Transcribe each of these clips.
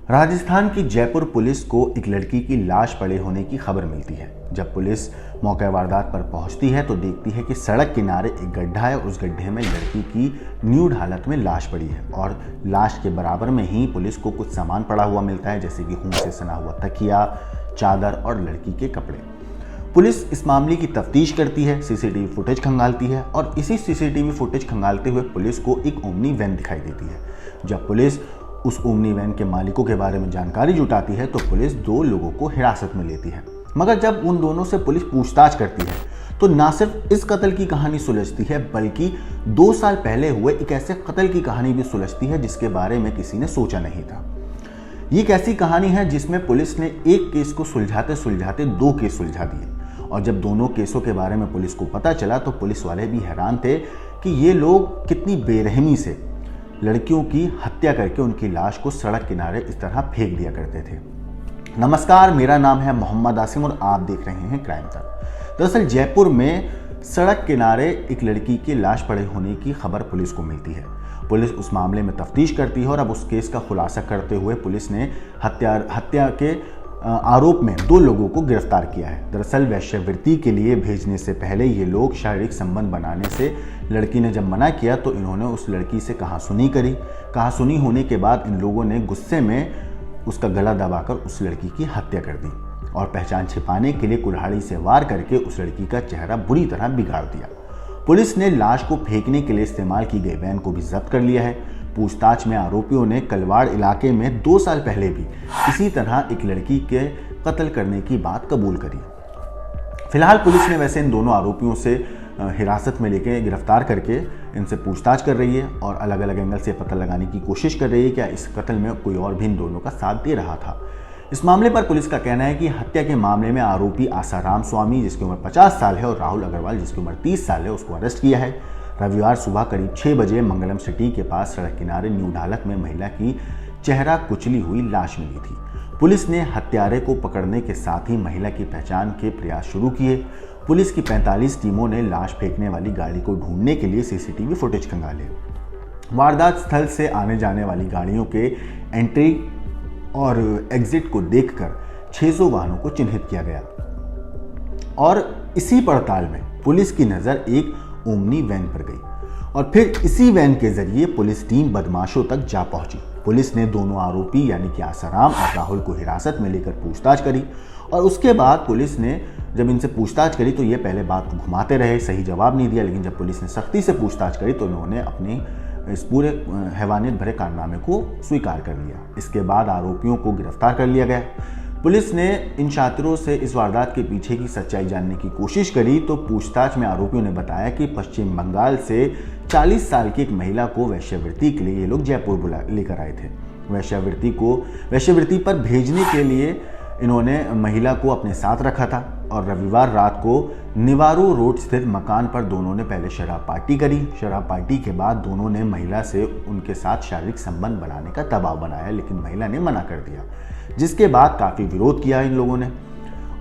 राजस्थान की जयपुर पुलिस को एक लड़की की लाश पड़े होने की खबर मिलती है। जब पुलिस मौके वारदात पर पहुंचती है तो देखती है कि सड़क किनारे एक गड्ढा है। उस गड्ढे में लड़की की न्यूड हालत में लाश पड़ी है और लाश के बराबर में ही पुलिस को कुछ सामान पड़ा हुआ मिलता है, जैसे कि खून से सना हुआ तकिया, चादर और लड़की के कपड़े। पुलिस इस मामले की तफ्तीश करती है, सीसीटीवी फुटेज खंगालती है और इसी सीसीटीवी फुटेज खंगालते हुए पुलिस को एक ओमनी वैन दिखाई देती है। जब पुलिस उस ओमनी वैन के मालिकों के बारे में जानकारी जुटाती है तो पुलिस 2 लोगों को हिरासत में लेती है। मगर जब उन दोनों से पुलिस पूछताछ करती है तो ना सिर्फ इस कत्ल की कहानी सुलझती है, बल्कि 2 साल पहले हुए एक ऐसे कत्ल की कहानी भी सुलझती है जिसके बारे में किसी ने सोचा नहीं था। ये एक ऐसी कहानी है जिसमें पुलिस ने एक केस को सुलझाते सुलझाते 2 केस सुलझा दिए और जब दोनों केसों के बारे में पुलिस को पता चला तो पुलिस वाले भी हैरान थे कि ये लोग कितनी बेरहमी से लड़कियों की हत्या करके उनकी लाश को सड़क किनारे इस तरह फेंक दिया करते थे। नमस्कार, मेरा नाम है मोहम्मद आसिम और आप देख रहे हैं क्राइम तक। दरअसल जयपुर में सड़क किनारे एक लड़की की लाश पड़े होने की खबर पुलिस को मिलती है। पुलिस उस मामले में तफ्तीश करती है और अब उस केस का खुलासा करते हुए पुलिस ने हत्या के आरोप में 2 लोगों को गिरफ्तार किया है। दरअसल वेश्यावृत्ति के लिए भेजने से पहले ये लोग शारीरिक संबंध बनाने से लड़की ने जब मना किया तो इन्होंने उस लड़की से कहासुनी करी। कहासुनी होने के बाद इन लोगों ने गुस्से में उसका गला दबाकर उस लड़की की हत्या कर दी और पहचान छिपाने के लिए कुल्हाड़ी से वार करके उस लड़की का चेहरा बुरी तरह बिगाड़ दिया। पुलिस ने लाश को फेंकने के लिए इस्तेमाल की गई वैन को भी जब्त कर लिया है। पूछताछ में आरोपियों ने कलवाड़ इलाके में 2 साल पहले भी इसी तरह एक लड़की के कत्ल करने की बात कबूल करी। फिलहाल पुलिस ने वैसे इन दोनों आरोपियों से हिरासत में लेके गिरफ्तार करके इनसे पूछताछ कर रही है और अलग अलग एंगल से पता लगाने की कोशिश कर रही है क्या इस कत्ल में कोई और भी इन दोनों का साथ दे रहा था। इस मामले पर पुलिस का कहना है कि हत्या के मामले में आरोपी आसाराम स्वामी, जिसकी उम्र 50 साल है, और राहुल अग्रवाल, जिसकी उम्र 30 साल है, उसको अरेस्ट किया है। रविवार सुबह करीब 6 बजे मंगलम सिटी के पास सड़क किनारे न्यूड हालत में महिला की चेहरा कुचली हुई लाश मिली थी। पुलिस ने हत्यारे को पकड़ने के साथ ही महिला की पहचान के प्रयास शुरू किए। पुलिस की 45 टीमों ने लाश फेंकने वाली गाड़ी को ढूंढने के लिए सीसीटीवी फुटेज खंगाले। वारदात स्थल से आने जाने वाली गाड़ियों के एंट्री और एग्जिट को देखकर 600 वाहनों को चिन्हित किया गया और इसी पड़ताल में पुलिस की नज़र एक ओमनी वैन पर गई और फिर इसी वैन के जरिए पुलिस टीम बदमाशों तक जा पहुंची। पुलिस ने दोनों आरोपी यानी कि आसाराम और राहुल को हिरासत में लेकर पूछताछ करी और उसके बाद पुलिस ने जब इनसे पूछताछ करी तो ये पहले बात को घुमाते रहे, सही जवाब नहीं दिया, लेकिन जब पुलिस ने सख्ती से पूछताछ करी तो इन्होंने अपने इस पूरे हैवानियत भरे कारनामे को स्वीकार कर लिया। इसके बाद आरोपियों को गिरफ्तार कर लिया गया। पुलिस ने इन छात्रों से इस वारदात के पीछे की सच्चाई जानने की कोशिश करी तो पूछताछ में आरोपियों ने बताया कि पश्चिम बंगाल से 40 साल की एक महिला को वेश्यावृत्ति के लिए ये लोग जयपुर लेकर आए थे। वेश्यावृत्ति पर भेजने के लिए इन्होंने महिला को अपने साथ रखा था और रविवार रात को निवारू रोड स्थित मकान पर दोनों ने पहले शराब पार्टी करी। शराब पार्टी के बाद दोनों ने महिला से उनके साथ शारीरिक संबंध बनाने का दबाव बनाया, लेकिन महिला ने मना कर दिया, जिसके बाद काफ़ी विरोध किया इन लोगों ने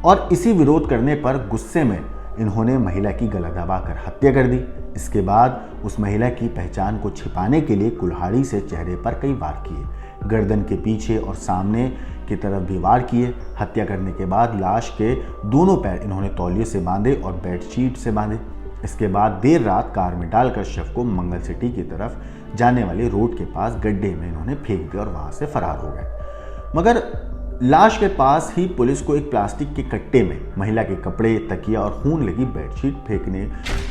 और इसी विरोध करने पर गुस्से में इन्होंने महिला की गला दबाकर हत्या कर दी। इसके बाद उस महिला की पहचान को छिपाने के लिए कुल्हाड़ी से चेहरे पर कई वार किए, गर्दन के पीछे और सामने की तरफ भी वार किए। हत्या करने के बाद लाश के दोनों पैर इन्होंने तौलिए से बांधे और बेडशीट से बांधे। इसके बाद देर रात कार में डालकर शव को मंगल सिटी की तरफ जाने वाले रोड के पास गड्ढे में इन्होंने फेंक दिया और वहां से फरार हो गए। मगर लाश के पास ही पुलिस को एक प्लास्टिक के कट्टे में महिला के कपड़े, तकिया और खून लगी बेडशीट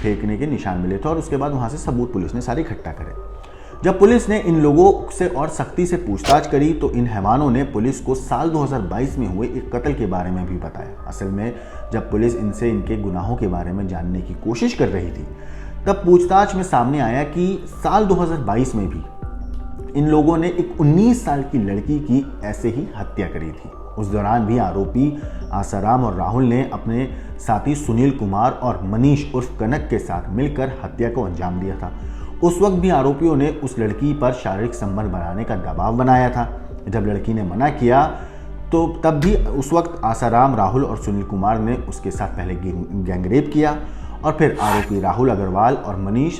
फेंकने के निशान मिले थे और उसके बाद वहां से सबूत पुलिस ने सारे इकट्ठा करे। जब पुलिस ने इन लोगों से और सख्ती से पूछताछ करी तो इन हैवानों ने पुलिस को साल 2022 में हुए एक कत्ल के बारे में भी बताया। असल में जब पुलिस इनसे इनके गुनाहों के बारे में जानने की कोशिश कर रही थी तब पूछताछ में सामने आया कि साल 2022 में भी इन लोगों ने एक 19 साल की लड़की की ऐसे ही हत्या करी थी। उस दौरान भी आरोपी आसाराम और राहुल ने अपने साथी सुनील कुमार और मनीष उर्फ कनक के साथ मिलकर हत्या को अंजाम दिया था। उस वक्त भी आरोपियों ने उस लड़की पर शारीरिक संबंध बनाने का दबाव बनाया था। जब लड़की ने मना किया तो तब भी उस वक्त आसाराम, राहुल और सुनील कुमार ने उसके साथ पहले गैंगरेप किया और फिर आरोपी राहुल अग्रवाल और मनीष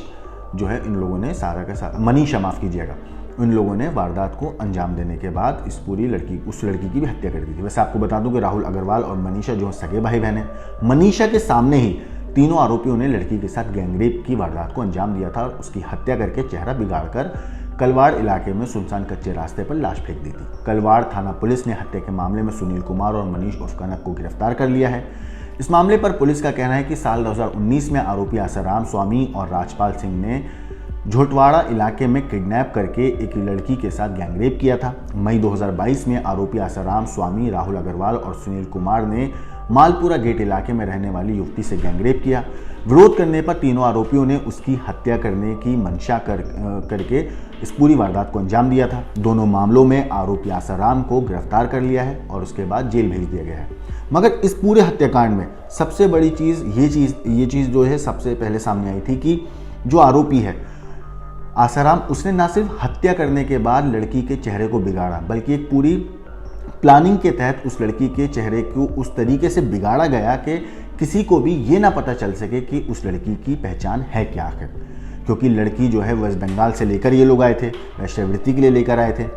जो है इन लोगों ने सारा का सारा मनीषा माफ़ कीजिएगा उन लोगों ने वारदात को अंजाम देने के बाद उस लड़की की भी हत्या कर दी थी। वैसे आपको बता दूं कि राहुल अग्रवाल और मनीषा जो सगे भाई बहन हैं, मनीषा के सामने ही तीनों आरोपियों ने लड़की के साथ गैंगरेप की वारदात को अंजाम दिया था और उसकी हत्या करके चेहरा बिगाड़कर कलवाड़ इलाके में सुनसान कच्चे रास्ते पर लाश फेंक दी थी। कलवाड़ थाना पुलिस ने हत्या के मामले में सुनील कुमार और मनीष उर्फ कनक को गिरफ्तार कर लिया है। इस मामले पर पुलिस का कहना है कि साल 2019 में आरोपी आसाराम स्वामी और राजपाल सिंह ने झोटवाड़ा इलाके में किडनैप करके एक लड़की के साथ गैंगरेप किया था। मई 2022 में आरोपी आसाराम स्वामी, राहुल अग्रवाल और सुनील कुमार ने मालपुरा गेट इलाके में रहने वाली युवती से गैंगरेप किया। विरोध करने पर तीनों आरोपियों ने उसकी हत्या करने की मंशा करके इस पूरी वारदात को अंजाम दिया था। दोनों मामलों में आरोपी आसाराम को गिरफ्तार कर लिया है और उसके बाद जेल भेज दिया गया है। मगर इस पूरे हत्याकांड में सबसे बड़ी चीज़ ये चीज़ जो है सबसे पहले सामने आई थी कि जो आरोपी है आसाराम, उसने ना सिर्फ हत्या करने के बाद लड़की के चेहरे को बिगाड़ा, बल्कि एक पूरी प्लानिंग के तहत उस लड़की के चेहरे को उस तरीके से बिगाड़ा गया कि किसी को भी ये ना पता चल सके कि उस लड़की की पहचान है क्या आखिर। क्योंकि लड़की जो है वेस्ट बंगाल से लेकर ये लोग आए थे, वैश्यावृत्ति के लिए लेकर आए थे।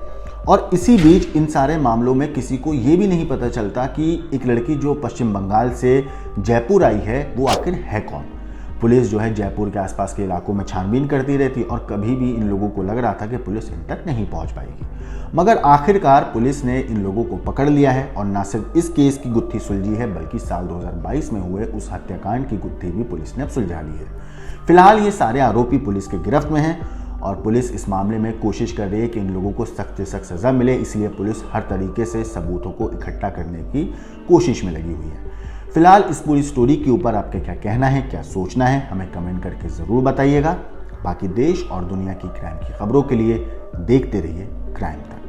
और इसी बीच इन सारे मामलों में किसी को ये भी नहीं पता चलता कि एक लड़की जो पश्चिम बंगाल से जयपुर आई है वो आखिर है कौन। पुलिस जो है जयपुर के आसपास के इलाकों में छानबीन करती रहती और कभी भी इन लोगों को लग रहा था कि पुलिस इन तक नहीं पहुंच पाएगी। मगर आखिरकार पुलिस ने इन लोगों को पकड़ लिया है और न सिर्फ इस केस की गुत्थी सुलझी है, बल्कि साल 2022 में हुए उस हत्याकांड की गुत्थी भी पुलिस ने अब सुलझा ली है। फिलहाल ये सारे आरोपी पुलिस के गिरफ्त में हैं और पुलिस इस मामले में कोशिश कर रही है कि इन लोगों को सख्त से सख्त सजा मिले, इसलिए पुलिस हर तरीके से सबूतों को इकट्ठा करने की कोशिश में लगी हुई है। फिलहाल इस पूरी स्टोरी के ऊपर आपका क्या कहना है, क्या सोचना है, हमें कमेंट करके ज़रूर बताइएगा। बाकी देश और दुनिया की क्राइम की खबरों के लिए देखते रहिए क्राइम तक।